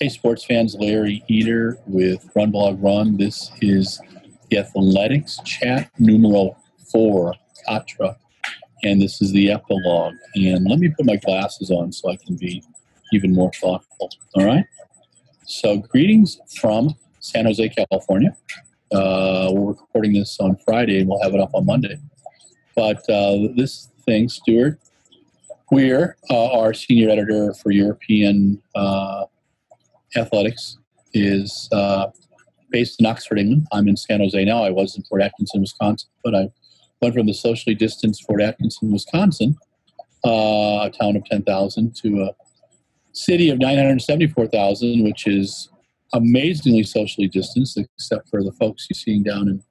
Hey, sports fans, Larry Eater with RunBlogRun. This is the Athletics chat numero 4, Katra, and this is the Epilogue. And let me put my glasses on so I can be even more thoughtful. All right? So greetings from San Jose, California. We're recording this on Friday, and we'll have it up on Monday. But this thing, Stuart Weir, our senior editor for European Athletics, is based in Oxford, England. I'm in San Jose now. I was in Fort Atkinson, Wisconsin, but I went from the socially distanced Fort Atkinson, Wisconsin, a town of 10,000, to a city of 974,000, which is amazingly socially distanced, except for the folks you're seeing down and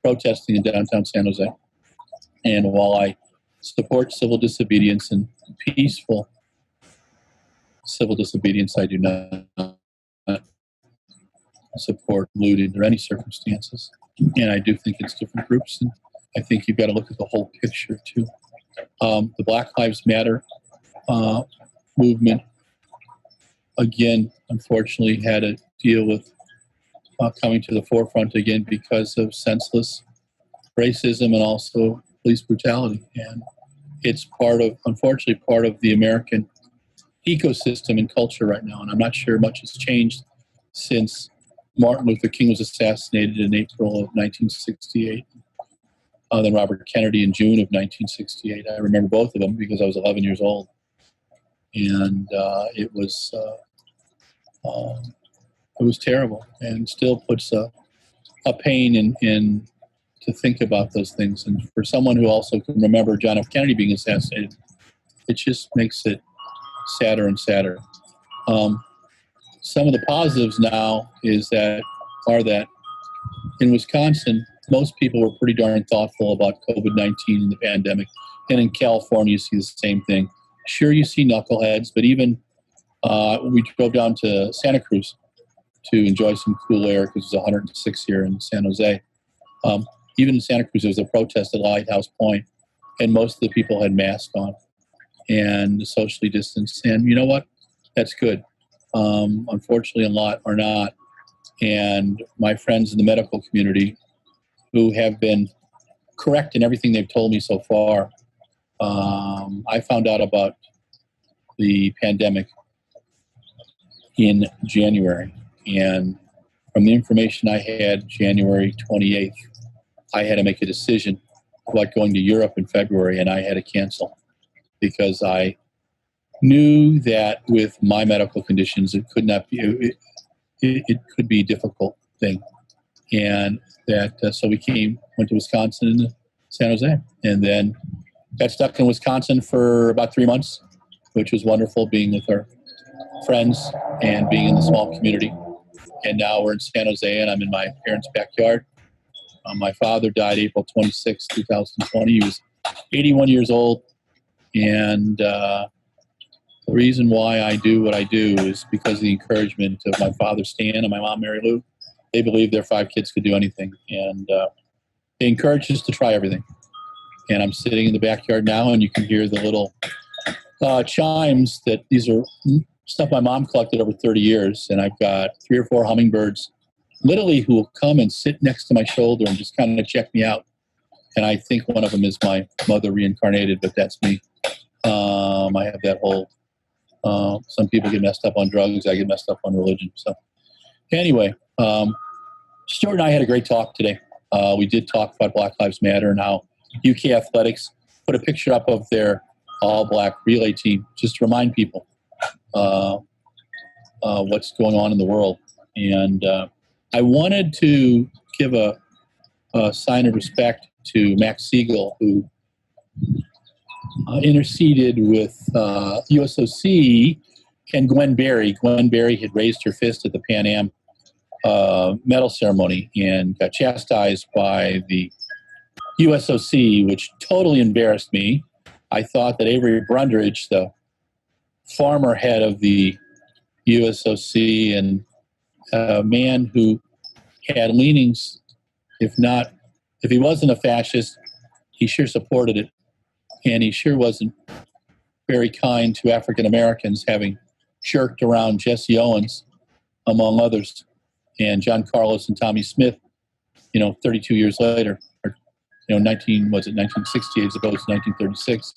protesting in downtown San Jose. And while I support civil disobedience and peaceful civil disobedience, I do not support looting under any circumstances. And I do think it's different groups, and I think you've got to look at the whole picture too. The Black Lives Matter movement, again, unfortunately, had to deal with coming to the forefront again because of senseless racism and also police brutality. And it's unfortunately, part of the American ecosystem and culture right now. And I'm not sure much has changed since Martin Luther King was assassinated in April of 1968. Then Robert Kennedy in June of 1968. I remember both of them because I was 11 years old. And it was terrible, and still puts a pain in to think about those things. And for someone who also can remember John F. Kennedy being assassinated, it just makes it sadder and sadder. Some of the positives now are that in Wisconsin, most people were pretty darn thoughtful about COVID-19 and the pandemic. And in California, you see the same thing. Sure, you see knuckleheads, but even we drove down to Santa Cruz to enjoy some cool air because it was 106 here in San Jose. Even in Santa Cruz, there was a protest at Lighthouse Point, and most of the people had masks on and socially distanced. And you know what? That's good. Unfortunately, a lot are not. And my friends in the medical community, who have been correct in everything they've told me so far, I found out about the pandemic in January. And from the information I had January 28th, I had to make a decision about going to Europe in February, and I had to cancel because I knew that with my medical conditions, it could not be, it could be a difficult thing. And that, so we went to Wisconsin and San Jose, and then got stuck in Wisconsin for about 3 months, which was wonderful, being with our friends and being in the small community. And now we're in San Jose, and I'm in my parents' backyard. My father died April 26, 2020. He was 81 years old. And the reason why I do what I do is because of the encouragement of my father, Stan, and my mom, Mary Lou. They believed their 5 kids could do anything. And they encouraged us to try everything. And I'm sitting in the backyard now, and you can hear the little chimes that these are stuff my mom collected over 30 years. And I've got 3 or 4 hummingbirds literally who will come and sit next to my shoulder and just kind of check me out. And I think one of them is my mother reincarnated, but that's me. I have that whole, some people get messed up on drugs. I get messed up on religion. So anyway, Stuart and I had a great talk today. We did talk about Black Lives Matter and how UK Athletics put a picture up of their all-black relay team just to remind people what's going on in the world. And I wanted to give a sign of respect to Max Siegel, who interceded with USOC and Gwen Berry. Gwen Berry had raised her fist at the Pan Am medal ceremony and got chastised by the USOC, which totally embarrassed me. I thought that Avery Brundage, the former head of the USOC and a man who had leanings, if he wasn't a fascist, he sure supported it. And he sure wasn't very kind to African Americans, having jerked around Jesse Owens among others. And John Carlos and Tommy Smith, 32 years later, or 1968 as opposed to 1936.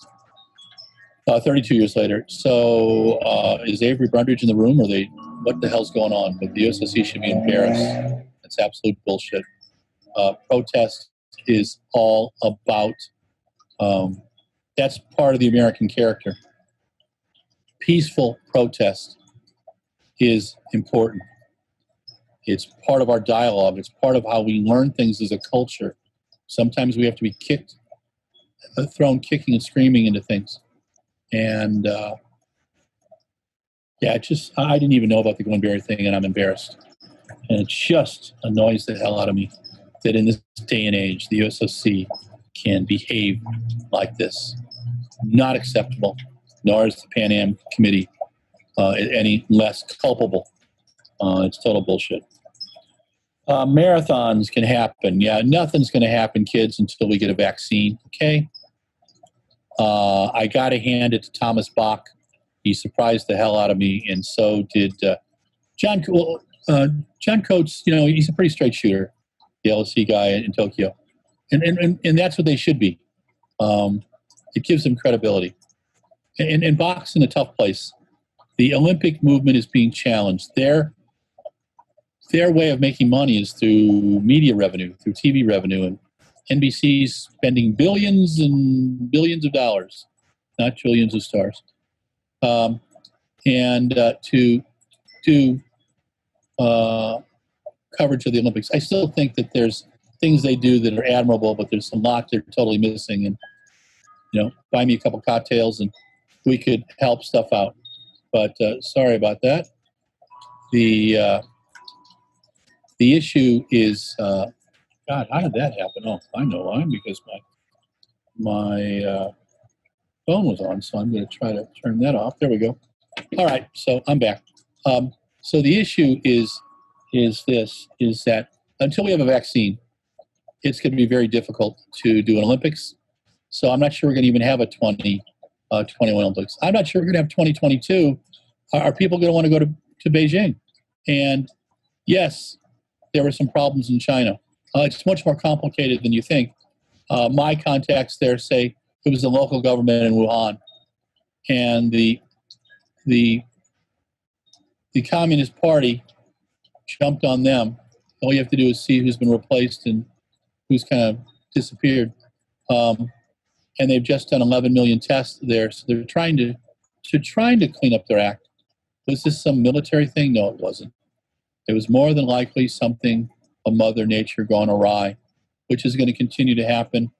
32 years later. So is Avery Brundage in the room, or what the hell's going on? But the USSC should be embarrassed. That's absolute bullshit. Protest is all about, that's part of the American character. Peaceful protest is important. It's part of our dialogue. It's part of how we learn things as a culture. Sometimes we have to be thrown kicking and screaming into things. And I didn't even know about the Glenberry thing, and I'm embarrassed. And it just annoys the hell out of me that in this day and age, the USOC can behave like this. Not acceptable, nor is the Pan Am Committee any less culpable. It's total bullshit. Marathons can happen. Yeah, nothing's going to happen, kids, until we get a vaccine, okay? I got to hand it to Thomas Bach. He surprised the hell out of me, and so did John. John Coates, he's a pretty straight shooter, the LSE guy in Tokyo, and that's what they should be. It gives them credibility. And Bach's in a tough place. The Olympic movement is being challenged. Their way of making money is through media revenue, through TV revenue, and NBC's spending billions and billions of dollars, not trillions of stars, to do coverage of the Olympics. I still think that there's things they do that are admirable, but there's a lot they're totally missing. And buy me a couple cocktails and we could help stuff out. But sorry about that. The issue is, God, how did that happen? Oh, I know why. Because my phone was on, so I'm going to try to turn that off. There we go. All right, so I'm back. So the issue is that until we have a vaccine, it's going to be very difficult to do an Olympics. So I'm not sure we're going to even have a 2021 Olympics. I'm not sure we're going to have 2022. Are people going to want to go to Beijing? And yes, there were some problems in China. It's much more complicated than you think. My contacts there say it was the local government in Wuhan, and the Communist Party jumped on them. All you have to do is see who's been replaced and who's kind of disappeared. And they've just done 11 million tests there, so they're trying to clean up their act. Was this some military thing? No, it wasn't. It was more than likely something of Mother Nature gone awry, which is going to continue to happen.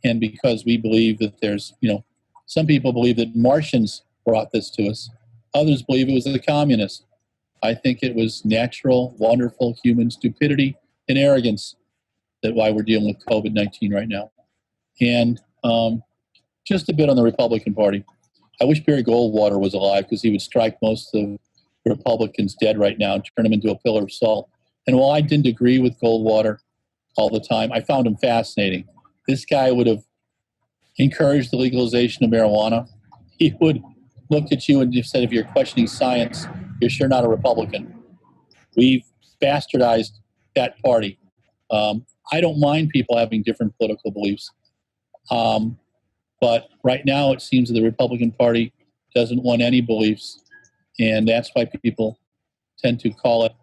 And because we believe that there's, some people believe that Martians brought this to us. Others believe it was the communists. I think it was natural, wonderful human stupidity and arrogance that why we're dealing with COVID-19 right now. And just a bit on the Republican Party. I wish Barry Goldwater was alive because he would strike most of the Republicans dead right now and turn them into a pillar of salt. And while I didn't agree with Goldwater all the time, I found him fascinating. This guy would have encouraged the legalization of marijuana. He would look at you and just said, if you're questioning science, you're sure not a Republican. We've bastardized that party. I don't mind people having different political beliefs. But right now it seems that the Republican Party doesn't want any beliefs. And that's why people tend to call it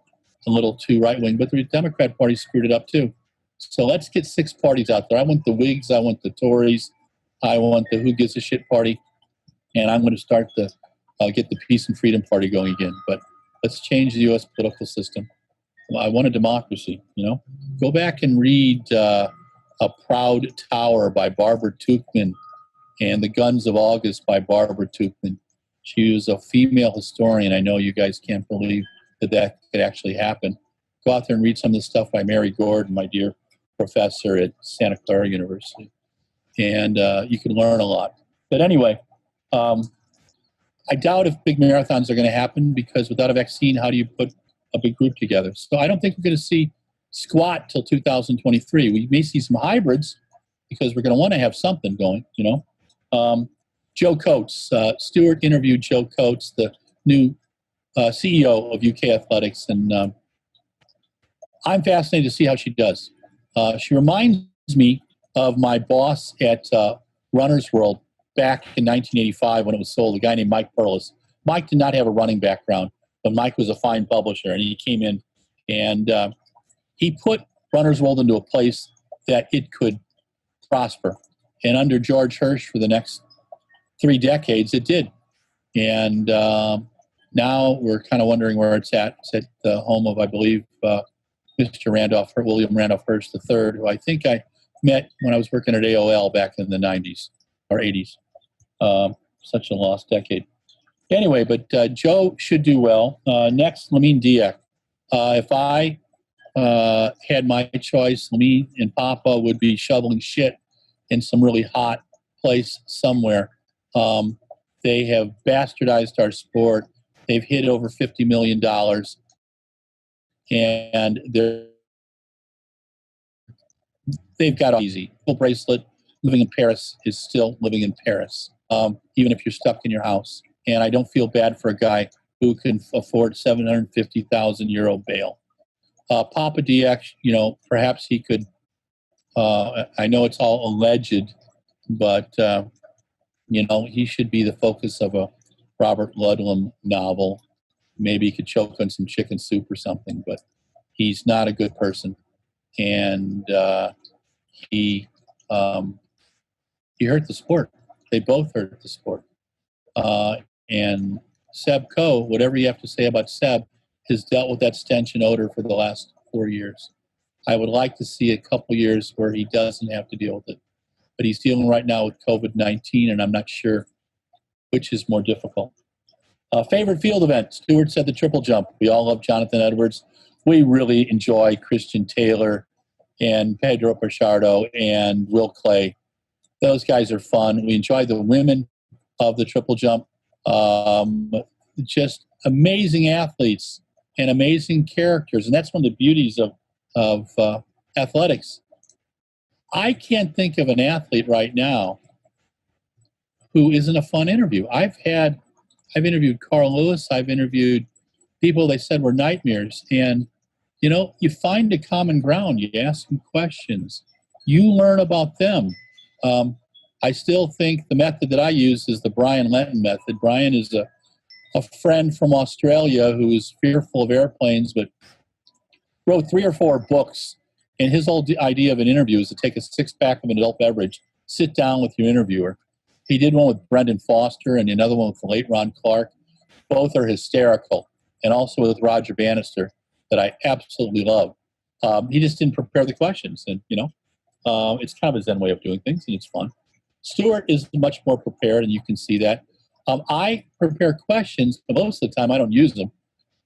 a little too right-wing. But the Democrat Party screwed it up too. So let's get 6 parties out there. I want the Whigs, I want the Tories, I want the Who Gives a Shit Party, and I'm going to start to get the Peace and Freedom Party going again. But let's change the U.S. political system. I want a democracy, Go back and read A Proud Tower by Barbara Tuchman and The Guns of August by Barbara Tuchman. She was a female historian. I know you guys can't believe that could actually happen. Go out there and read some of the stuff by Mary Gordon, my dear professor at Santa Clara University. And you can learn a lot. But anyway, I doubt if big marathons are going to happen because without a vaccine, how do you put a big group together? So I don't think we're going to see squat till 2023. We may see some hybrids because we're going to want to have something going, Joe Coates, Stewart interviewed Joe Coates, the new CEO of UK Athletics, and I'm fascinated to see how she does. She reminds me of my boss at Runner's World back in 1985 when it was sold, a guy named Mike Perlis. Mike did not have a running background, but Mike was a fine publisher, and he came in and he put Runner's World into a place that it could prosper. And under George Hirsch for the next 3 decades, it did. And now we're kind of wondering where it's at. It's at the home of, I believe, Mr. William Randolph Hirsch III, who I think I met when I was working at AOL back in the 90s or 80s. Such a lost decade. Anyway, but Joe should do well. Next, Lamine Diak. If I had my choice, Lamine and Papa would be shoveling shit in some really hot place somewhere. They have bastardized our sport. They've hit over $50 million. And they've got it easy. Full bracelet, living in Paris is still living in Paris, even if you're stuck in your house. And I don't feel bad for a guy who can afford €750,000 bail. Papa Diak, perhaps he could, I know it's all alleged, but, he should be the focus of a Robert Ludlum novel. Maybe he could choke on some chicken soup or something, but he's not a good person. And he hurt the sport. They both hurt the sport. And Seb Coe, whatever you have to say about Seb, has dealt with that stench and odor for the last 4 years. I would like to see a couple years where he doesn't have to deal with it. But he's dealing right now with COVID-19, and I'm not sure which is more difficult. Favorite field event? Stewart said the triple jump. We all love Jonathan Edwards. We really enjoy Christian Taylor and Pedro Pichardo and Will Clay. Those guys are fun. We enjoy the women of the triple jump. Just amazing athletes and amazing characters. And that's one of the beauties of athletics. I can't think of an athlete right now who isn't a fun interview. I've interviewed Carl Lewis. I've interviewed people they said were nightmares. And, you find a common ground. You ask them questions. You learn about them. I still think the method that I use is the Brian Lenton method. Brian is a friend from Australia who is fearful of airplanes, but wrote 3 or 4 books. And his whole idea of an interview is to take a 6-pack of an adult beverage, sit down with your interviewer. He did one with Brendan Foster and another one with the late Ron Clark. Both are hysterical. And also with Roger Bannister that I absolutely love. He just didn't prepare the questions. And, it's kind of a Zen way of doing things, and it's fun. Stewart is much more prepared, and you can see that. I prepare questions, but most of the time I don't use them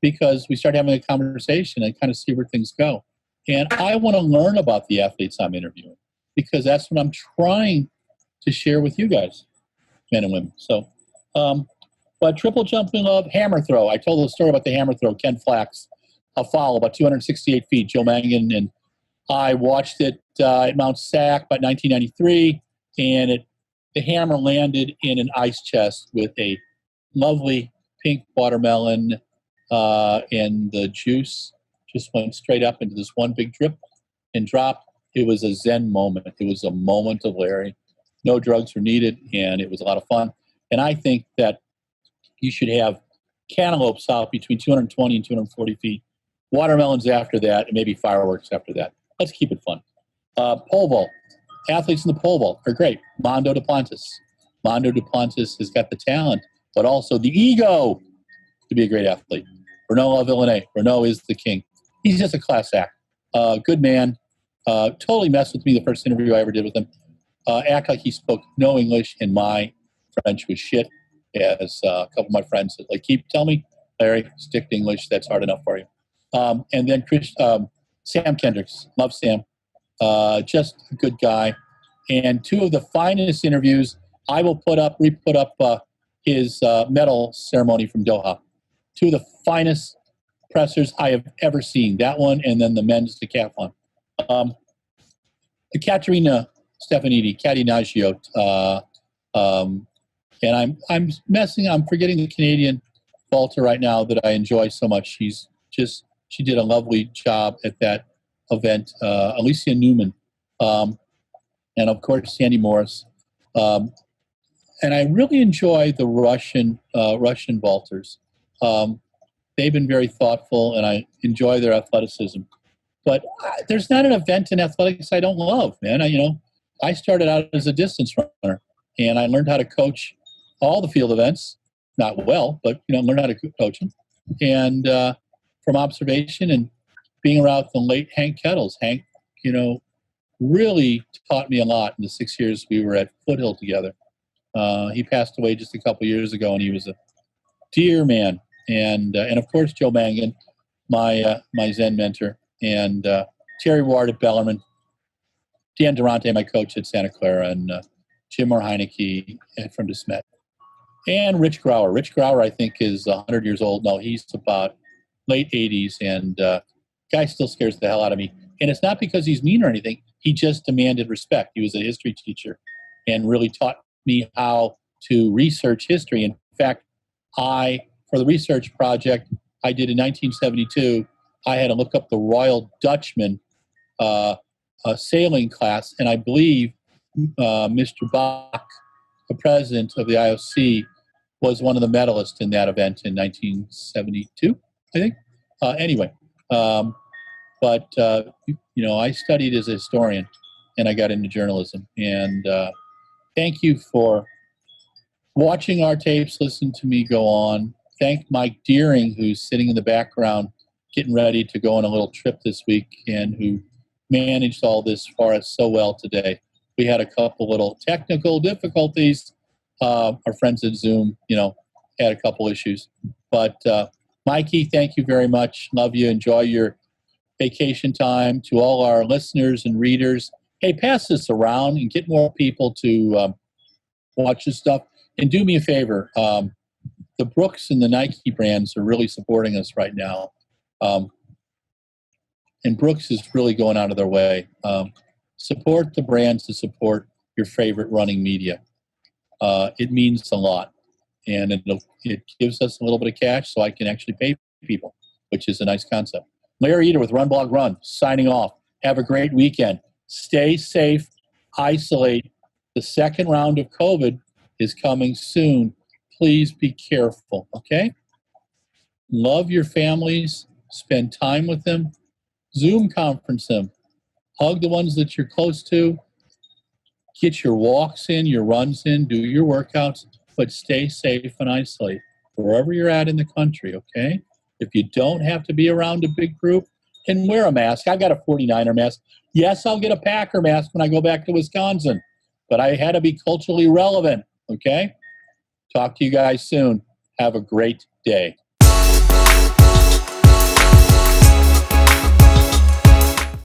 because we start having a conversation and kind of see where things go. And I want to learn about the athletes I'm interviewing because that's what I'm trying to share with you guys, men and women. So, but triple jumping love, hammer throw. I told the story about the hammer throw, Ken Flax, a foul, about 268 feet, Joe Mangan, and I watched it at Mount Sac about 1993, and the hammer landed in an ice chest with a lovely pink watermelon, and the juice just went straight up into this one big drip and dropped. It was a Zen moment. It was a moment of Larry. No drugs were needed, and it was a lot of fun. And I think that you should have cantaloupes out between 220 and 240 feet, watermelons after that, and maybe fireworks after that. Let's keep it fun. Pole vault. Athletes in the pole vault are great. Mondo Duplantis. Mondo Duplantis has got the talent, but also the ego to be a great athlete. Renaud Villeneuve. Renaud is the king. He's just a class act. Good man. Totally messed with me the first interview I ever did with him. Act like he spoke no English, and my French was shit. As a couple of my friends said, tell me, Larry, stick to English. That's hard enough for you. And then Sam Kendricks. Love Sam. Just a good guy. And 2 of the finest interviews, I will re-put up his medal ceremony from Doha. 2 of the finest pressers I have ever seen. That one, and then the men's decathlon. The Caterina Stefanidi, Catenaccio, and I'm forgetting the Canadian vaulter right now that I enjoy so much. She did a lovely job at that event. Alicia Newman, and of course Sandy Morris. And I really enjoy the Russian vaulters. They've been very thoughtful, and I enjoy their athleticism. But there's not an event in athletics I don't love, man. I started out as a distance runner, and I learned how to coach all the field events. Not well, but learned how to coach them, and from observation and being around the late Hank Kettles. Hank, really taught me a lot in the 6 years we were at Foothill together. He passed away just a couple years ago, and he was a dear man. And of course, Joe Mangan, my Zen mentor, and Terry Ward at Bellarmine, Dan Durante, my coach at Santa Clara, and Jim Heineke from DeSmet. And Rich Grauer. Rich Grauer, I think, is 100 years old. No, he's about late 80s, and guy still scares the hell out of me. And it's not because he's mean or anything. He just demanded respect. He was a history teacher and really taught me how to research history. In fact, for the research project I did in 1972, I had to look up the Royal Dutchman sailing class, and I believe Mr. Bach, the president of the IOC, was one of the medalists in that event in 1972, I think. Anyway, but I studied as a historian, and I got into journalism. And thank you for watching our tapes, listen to me go on. Thank Mike Deering, who's sitting in the background, getting ready to go on a little trip this week, and who managed all this for us so well today. We had a couple little technical difficulties. Our friends at Zoom, had a couple issues. But Mikey, thank you very much. Love you. Enjoy your vacation time. To all our listeners and readers, hey, pass this around and get more people to watch this stuff. And do me a favor. The Brooks and the Nike brands are really supporting us right now. And Brooks is really going out of their way. Support the brands to support your favorite running media. It means a lot. And it gives us a little bit of cash so I can actually pay people, which is a nice concept. Larry Eder with RunBlogRun, signing off. Have a great weekend. Stay safe. Isolate. The second round of COVID is coming soon. Please be careful, okay? Love your families. Spend time with them. Zoom conference them. Hug the ones that you're close to. Get your walks in, your runs in, do your workouts, but stay safe and isolate wherever you're at in the country, okay? If you don't have to be around a big group, and wear a mask. I got a 49er mask. Yes, I'll get a Packer mask when I go back to Wisconsin, but I had to be culturally relevant, okay? Talk to you guys soon. Have a great day.